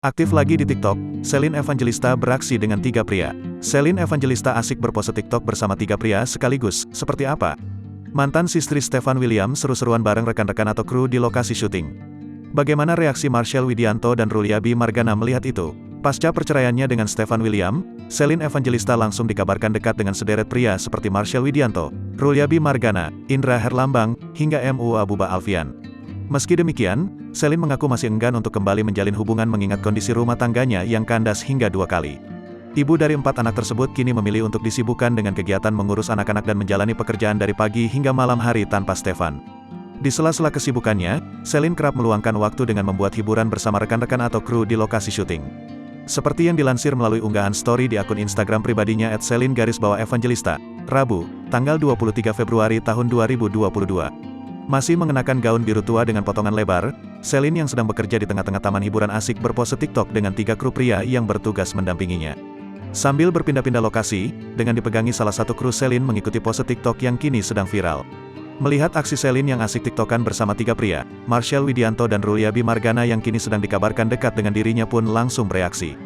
Aktif lagi di TikTok, Celine Evangelista beraksi dengan 3 pria. Celine Evangelista asik berpose TikTok bersama 3 pria sekaligus, seperti apa? Mantan istri Stefan William seru-seruan bareng rekan-rekan atau kru di lokasi syuting. Bagaimana reaksi Marshell Widianto dan Ruliabi Margana melihat itu? Pasca perceraiannya dengan Stefan William, Celine Evangelista langsung dikabarkan dekat dengan sederet pria seperti Marshell Widianto, Ruliabi Margana, Indra Herlambang, hingga MU Abuba Alfian. Meski demikian, Celine mengaku masih enggan untuk kembali menjalin hubungan mengingat kondisi rumah tangganya yang kandas hingga 2 kali. Ibu dari 4 anak tersebut kini memilih untuk disibukkan dengan kegiatan mengurus anak-anak dan menjalani pekerjaan dari pagi hingga malam hari tanpa Stefan. Di sela-sela kesibukannya, Celine kerap meluangkan waktu dengan membuat hiburan bersama rekan-rekan atau kru di lokasi syuting. Seperti yang dilansir melalui unggahan story di akun Instagram pribadinya @celine_evangelista, Rabu, tanggal 23 Februari tahun 2022. Masih mengenakan gaun biru tua dengan potongan lebar, Celine yang sedang bekerja di tengah-tengah taman hiburan asik berpose TikTok dengan 3 kru pria yang bertugas mendampinginya. Sambil berpindah-pindah lokasi, dengan dipegangi salah satu kru, Celine mengikuti pose TikTok yang kini sedang viral. Melihat aksi Celine yang asik TikTokan bersama 3 pria, Marshell Widianto dan Ruliabi Margana yang kini sedang dikabarkan dekat dengan dirinya pun langsung bereaksi.